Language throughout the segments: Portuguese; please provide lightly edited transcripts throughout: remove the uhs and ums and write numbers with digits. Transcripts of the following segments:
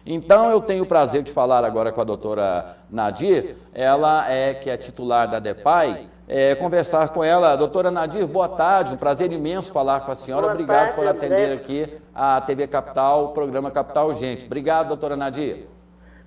Então, eu tenho o prazer de falar agora com a doutora Nadir, que é titular da DEPAI, conversar com ela. Doutora Nadir, boa tarde, um prazer imenso falar com a senhora. Boa Obrigado tarde, por atender André. aqui a TV Capital, o programa Capital Urgente. Obrigado, doutora Nadir.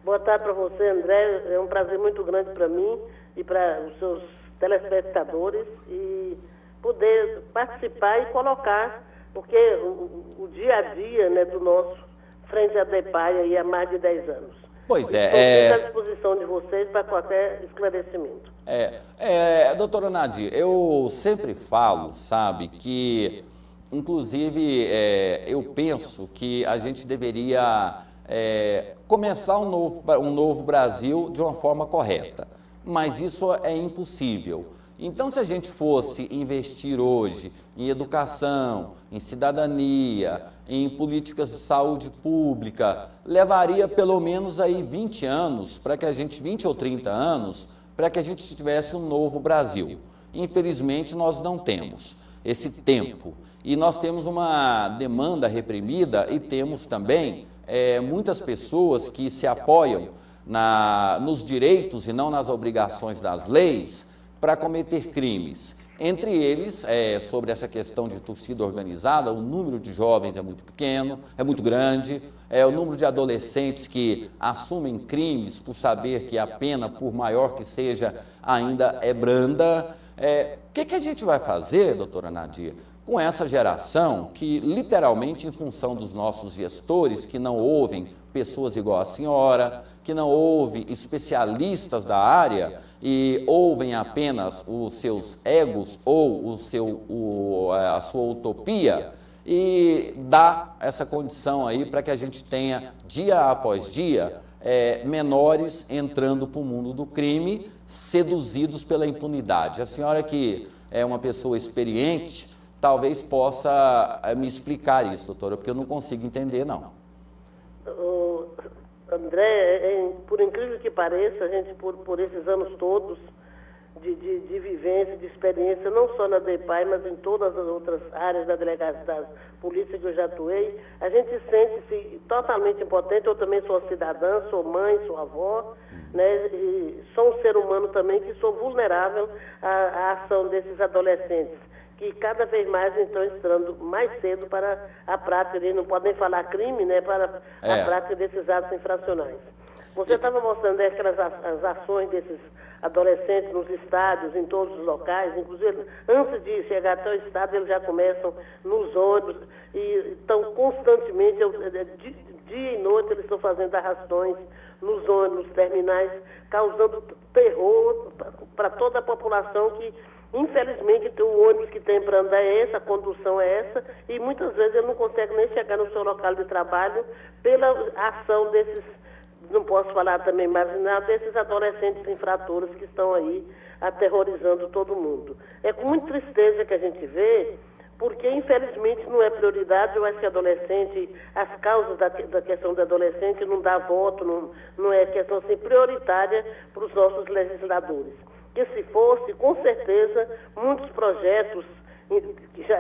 Boa tarde para você, André. É um prazer muito grande para mim e para os seus telespectadores e poder participar e colocar, porque o dia a dia, né, do nosso frente à DEPAI aí há mais de 10 anos. Pois Estou à disposição de vocês para qualquer esclarecimento. Doutora Nadir, eu sempre falo, sabe, que, inclusive, eu penso que a gente deveria começar um novo Brasil de uma forma correta, mas isso é impossível. Então, se a gente fosse investir hoje em educação, em cidadania, em políticas de saúde pública, levaria pelo menos aí 20 anos, 20 ou 30 anos, para que a gente tivesse um novo Brasil. Infelizmente, nós não temos esse tempo. E nós temos uma demanda reprimida e temos também muitas pessoas que se apoiam nos direitos e não nas obrigações das leis, para cometer crimes. Entre eles, sobre essa questão de torcida organizada, o número de jovens é muito pequeno, é muito grande, o número de adolescentes que assumem crimes por saber que a pena, por maior que seja, ainda é branda. O que a gente vai fazer, doutora Nadir, com essa geração que, literalmente, em função dos nossos gestores, que não ouvem pessoas igual a senhora, que não ouvem especialistas da área e ouvem apenas os seus egos ou a sua utopia, e dá essa condição aí para que a gente tenha, dia após dia, menores entrando para o mundo do crime, seduzidos pela impunidade. A senhora, que é uma pessoa experiente, talvez possa me explicar isso, doutora, porque eu não consigo entender, não. André, por incrível que pareça, a gente, por esses anos todos de vivência, de experiência, não só na DEPAI, mas em todas as outras áreas da delegacia da polícia que eu já atuei, a gente sente-se totalmente impotente. Eu também sou cidadã, sou mãe, sou avó, né? E sou um ser humano também que sou vulnerável à ação desses adolescentes, que cada vez mais estão entrando mais cedo para a prática, eles não podem falar crime, né, para a prática desses atos infracionais. Você estava mostrando as ações desses adolescentes nos estádios, em todos os locais, inclusive antes de chegar até o estádio, eles já começam nos ônibus e estão constantemente, dia e noite, eles estão fazendo arrastões nos ônibus, terminais, causando terror para toda a população que, infelizmente, o ônibus que tem para andar é essa, a condução é essa, e muitas vezes ele não consegue nem chegar no seu local de trabalho pela ação desses, não posso falar também marginal, desses adolescentes infratores que estão aí aterrorizando todo mundo. É com muita tristeza que a gente vê, porque infelizmente não é prioridade. Eu acho que adolescente, as causas da questão do adolescente não dá voto, não é questão assim prioritária para os nossos legisladores. Que se fosse, com certeza, muitos projetos que já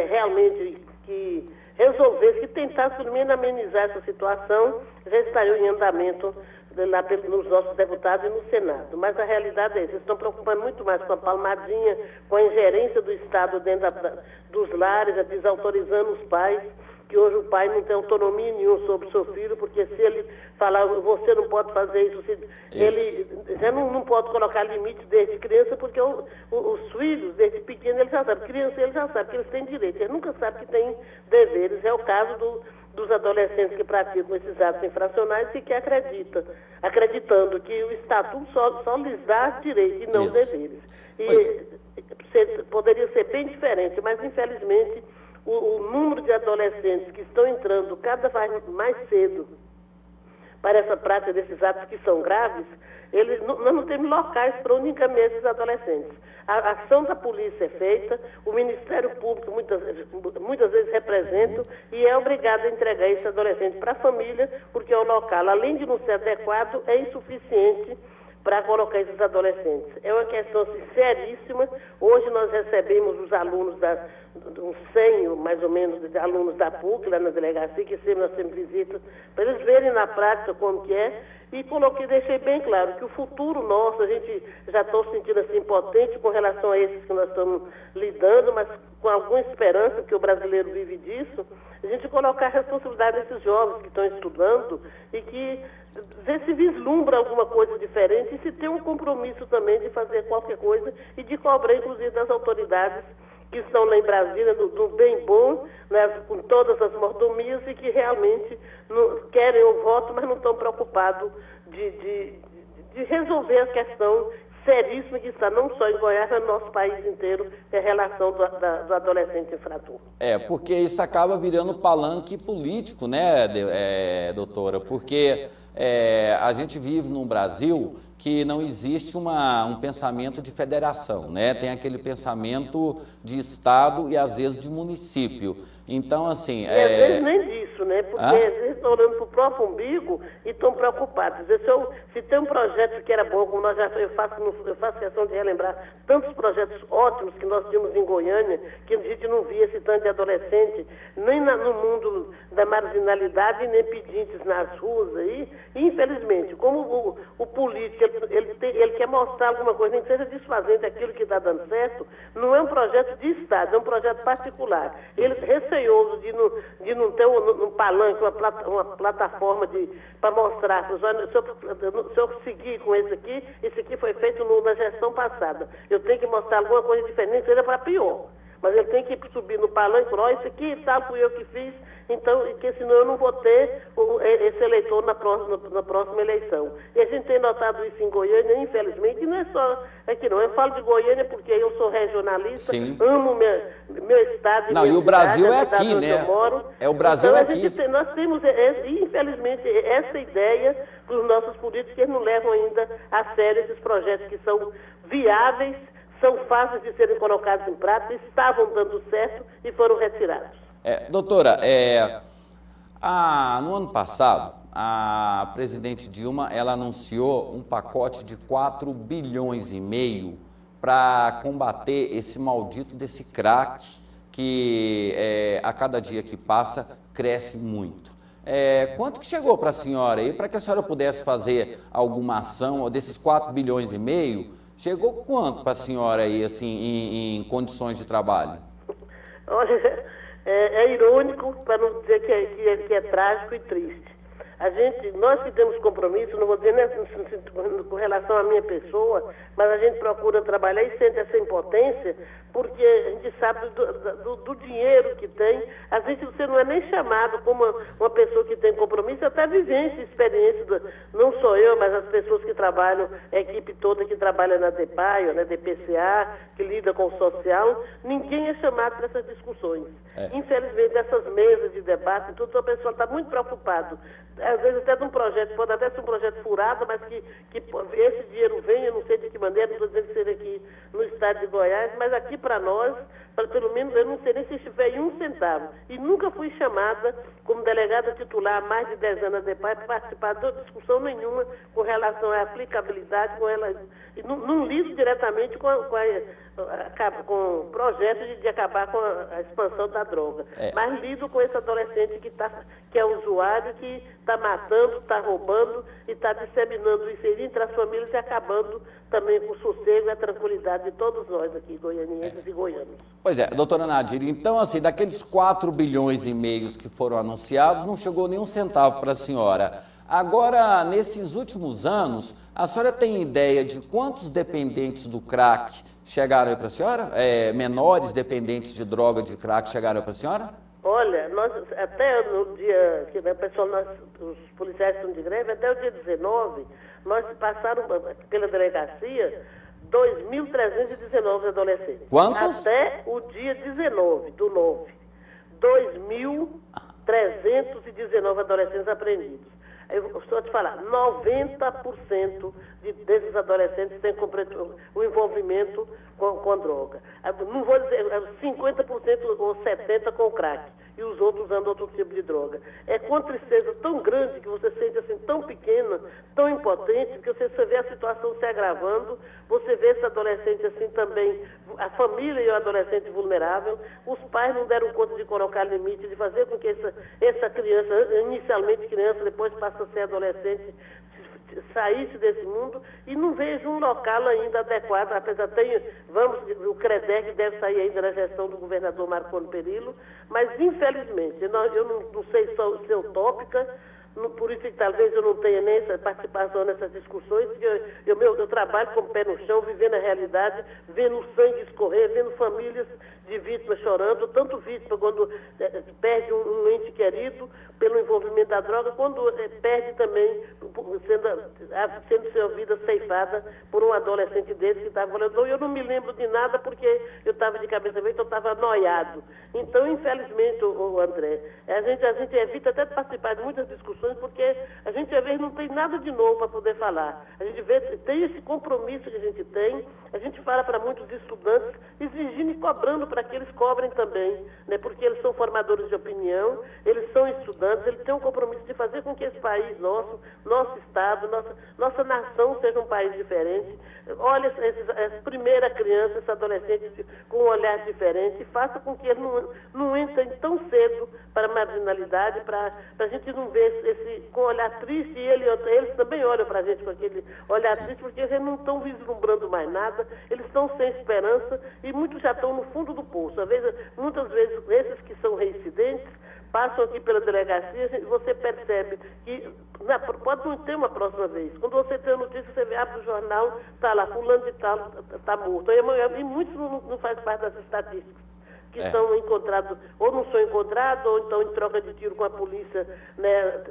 realmente que resolvessem, que tentassem pelo menos amenizar essa situação, já estariam em andamento lá nos nossos deputados e no Senado. Mas a realidade é essa, eles estão preocupando muito mais com a palmadinha, com a ingerência do Estado dentro dos lares, desautorizando os pais, que hoje o pai não tem autonomia nenhuma sobre o seu filho, porque se ele falar, você não pode fazer isso, ele já não pode colocar limite desde criança, porque os filhos, desde pequeno, eles já sabem, criança, eles já sabem que eles têm direitos, eles nunca sabem que têm deveres. É o caso dos adolescentes que praticam esses atos infracionais e que acreditando que o Estatuto só lhes dá direitos e não deveres. E poderia ser bem diferente, mas infelizmente o número de adolescentes que estão entrando cada vez mais cedo para essa prática desses atos que são graves, nós não temos locais para onde encaminhar esses adolescentes. A ação da polícia é feita, o Ministério Público muitas vezes representa e é obrigado a entregar esse adolescente para a família, porque o local, além de não ser adequado, é insuficiente para colocar esses adolescentes. É uma questão seríssima. Hoje nós recebemos os alunos uns 100, mais ou menos, de alunos da PUC, lá na delegacia, que sempre nós temos visitas, para eles verem na prática como que é, e deixei bem claro que o futuro nosso, a gente já está sentindo assim impotente com relação a esses que nós estamos lidando, mas com alguma esperança, que o brasileiro vive disso, a gente colocar a responsabilidade desses jovens que estão estudando e que ver se vislumbra alguma coisa diferente e se tem um compromisso também de fazer qualquer coisa e de cobrar, inclusive, das autoridades que estão lá em Brasília, do bem bom, né, com todas as mordomias e que realmente querem o voto, mas não estão preocupados de resolver a questão seríssima que está não só em Goiás, mas no nosso país inteiro, que é a relação do adolescente infrator. Porque isso acaba virando palanque político, né, doutora? Porque a gente vive num Brasil que não existe um pensamento de federação, né? Tem aquele pensamento de estado e às vezes de município. Então, assim... E às vezes nem disso, né? Porque às vezes estão olhando para o próprio umbigo e estão preocupados. Se tem um projeto que era bom, como eu faço questão de relembrar tantos projetos ótimos que nós tínhamos em Goiânia, que a gente não via esse tanto de adolescente, nem no mundo da marginalidade, nem pedintes nas ruas aí. E, infelizmente, como o político, ele quer mostrar alguma coisa, nem que seja desfazendo aquilo que está dando certo, não é um projeto de Estado, é um projeto particular. Ele receioso de não ter um palanque, uma plataforma para mostrar, se eu seguir com esse aqui foi feito na gestão passada. Eu tenho que mostrar alguma coisa diferente, seja para pior. Mas ele tem que subir no palanque, isso aqui tal, fui eu que fiz, então, porque senão eu não vou ter esse eleitor na próxima eleição. E a gente tem notado isso em Goiânia, infelizmente, e não é só aqui não. Eu falo de Goiânia porque eu sou regionalista, Sim. amo meu estado. Não, e o Brasil é aqui, né? O Brasil então, é aqui. Nós temos, infelizmente, essa ideia que os nossos políticos eles não levam ainda a sério esses projetos que são viáveis, são fáceis de serem colocados em prática, estavam dando certo e foram retirados. Doutora, no ano passado, a presidente Dilma, ela anunciou um pacote de 4,5 bilhões para combater esse maldito desse crack que a cada dia que passa cresce muito. Quanto que chegou para a senhora aí, para que a senhora pudesse fazer alguma ação desses 4,5 bilhões? Chegou quanto para a senhora aí, assim, em condições de trabalho? Olha, é irônico, para não dizer que é trágico e triste. Nós que temos compromisso, não vou dizer com relação à minha pessoa, mas a gente procura trabalhar e sente essa impotência, porque a gente sabe do dinheiro que tem. Às vezes você não é nem chamado como uma pessoa que tem compromisso, até vivência e experiência, não sou eu, mas as pessoas que trabalham, a equipe toda que trabalha na DEPAI, ou na DPCA, que lida com o social, ninguém é chamado para essas discussões. Infelizmente, essas mesas de debate, tudo, a pessoa está muito preocupada. Às vezes até de um projeto, pode até ser um projeto furado, mas que esse dinheiro venha, não sei de que maneira, não estou dizendo que seja aqui no estado de Goiás, mas aqui para nós, pelo menos eu não sei nem se estiver em 1 centavo. E nunca fui chamada como delegada titular há mais de 10 anos da DEPAI para participar de discussão nenhuma com relação à aplicabilidade, e não lido diretamente com o projeto de acabar com a expansão da droga. Mas lido com esse adolescente que é usuário, que está matando, está roubando e está disseminando isso entre as famílias e acabando também com o sossego e a tranquilidade de todos nós aqui, goianienses e goianos. Pois é, doutora Nadir, então assim, daqueles 4,5 bilhões que foram anunciados, não chegou nem 1 centavo para a senhora. Agora, nesses últimos anos, a senhora tem ideia de quantos dependentes do crack chegaram aí para a senhora? Menores dependentes de droga, de crack, chegaram aí para a senhora? Olha, nós, até no dia que os policiais estão de greve, até o dia 19, nós passaram pela delegacia 2.319 adolescentes. Quantos? Até o dia 19 do 9. 2.319 adolescentes apreendidos. Eu estou a te falar, 90% desses adolescentes têm o envolvimento com droga. Não vou dizer 50% ou 70% com crack. e os outros usando outro tipo de droga. É com uma tristeza tão grande que você sente assim tão pequena, tão impotente, que você vê a situação se agravando, você vê esse adolescente assim também, a família e o adolescente vulnerável, os pais não deram conta de colocar limite, de fazer com que essa criança, inicialmente criança, depois passa a ser adolescente, saísse desse mundo, e não vejo um local ainda adequado, apesar o CREDEC deve sair ainda na gestão do governador Marconi Perillo, mas infelizmente, eu não sei se é utópica, por isso que talvez eu não tenha nem essa participação nessas discussões, porque eu trabalho com o pé no chão, vivendo a realidade, vendo o sangue escorrer, vendo famílias de vítimas chorando, tanto vítima quando perde um ente querido pelo envolvimento da droga, quando perde também, sendo sua vida ceifada por um adolescente desse que estava falando. Eu não me lembro de nada porque eu estava de cabeça feita, eu estava noiado. Então, infelizmente, André, a gente evita até de participar de muitas discussões porque a gente, às vezes, não tem nada de novo para poder falar. A gente tem esse compromisso que a gente tem, a gente fala para muitos estudantes, exigindo e cobrando para que eles cobrem também, né? Porque eles são formadores de opinião, eles são estudantes, eles têm um compromisso de fazer com que esse país nosso estado, nossa nação seja um país diferente. Olha essa primeira criança, esse adolescente com um olhar diferente, e faça com que eles não entrem tão cedo para a marginalidade, para a gente não ver com um olhar triste, e eles também olham para a gente com aquele olhar triste, porque eles não estão vislumbrando mais nada, eles estão sem esperança, e muitos já estão no fundo do poço. Muitas vezes, esses que são reincidentes, passam aqui pela delegacia e você percebe que pode não ter uma próxima vez. Quando você tem a notícia, você abre o jornal, está lá, fulano de tal está morto. E muitos não fazem parte das estatísticas, que são encontrados, ou não são encontrados, ou então em troca de tiro com a polícia, né,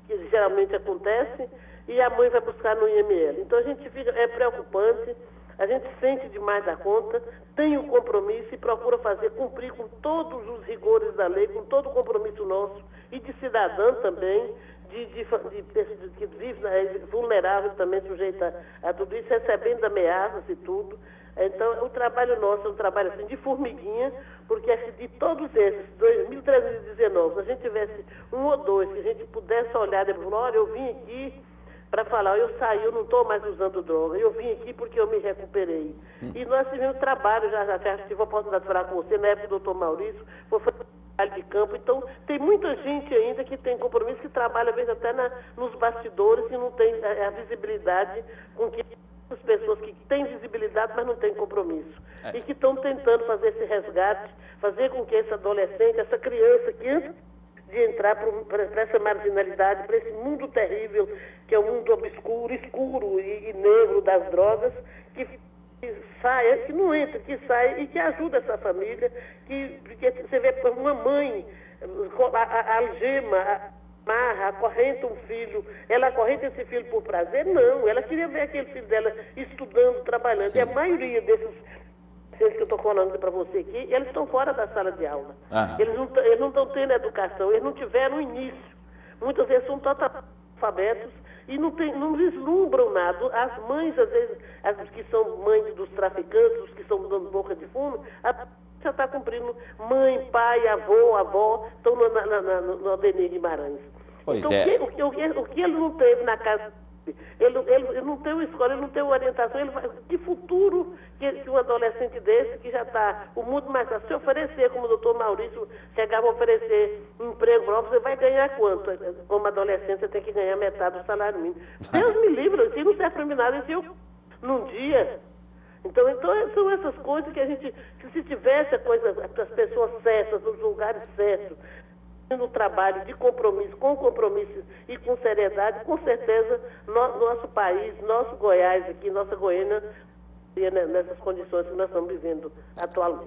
que geralmente acontece, e a mãe vai buscar no IML. Então a gente é preocupante. A gente sente demais da conta, tem um compromisso e procura cumprir com todos os rigores da lei, com todo o compromisso nosso e de cidadão também, que vive vulnerável também, sujeita a tudo isso, recebendo ameaças e tudo. Então, o trabalho nosso é um trabalho assim, de formiguinha, porque de todos esses, 2.319, se a gente tivesse um ou dois, que a gente pudesse olhar e falar, olha, eu vim aqui para falar, eu saí, eu não estou mais usando droga, eu vim aqui porque eu me recuperei. E nós tivemos trabalho, já tive a oportunidade de falar com você, na época do doutor Maurício, foi trabalho de campo, então tem muita gente ainda que tem compromisso, que trabalha às vezes até nos bastidores e não tem a visibilidade com que as pessoas que têm visibilidade, mas não têm compromisso. E que estão tentando fazer esse resgate, fazer com que esse adolescente, essa criança que antes de entrar para essa marginalidade, para esse mundo terrível, que é um mundo obscuro, escuro e negro das drogas, que saia, que não entra, que saia e que ajuda essa família, porque você vê uma mãe, algema, amarra, acorrenta um filho, ela acorrenta esse filho por prazer? Não, ela queria ver aquele filho dela estudando, trabalhando. Sim. E a maioria desses que eu estou falando para você aqui, eles estão fora da sala de aula. Eles não estão tendo educação, eles não tiveram início. Muitas vezes são totalmente analfabetos e não vislumbram nada. As mães, às vezes, as que são mães dos traficantes, os que são dando boca de fumo, já está cumprindo. Mãe, pai, avó, estão no Adenir Guimarães. Pois então, é. o que ele não teve na casa, ele não tem uma escola, ele não tem uma orientação, que futuro que um adolescente desse, que já está o mundo mais fácil, se oferecer, como o doutor Maurício chegava a oferecer emprego para você vai ganhar quanto? Como adolescente, você tem que ganhar metade do salário mínimo. Deus me livre, isso não serve para mim nada, isso num dia. Então são essas coisas que a gente, se tivesse as pessoas certas, nos lugares certos, no trabalho de compromisso, com compromisso e com seriedade, com certeza nosso país, nosso Goiás aqui, nossa Goiânia, nessas condições que nós estamos vivendo atualmente.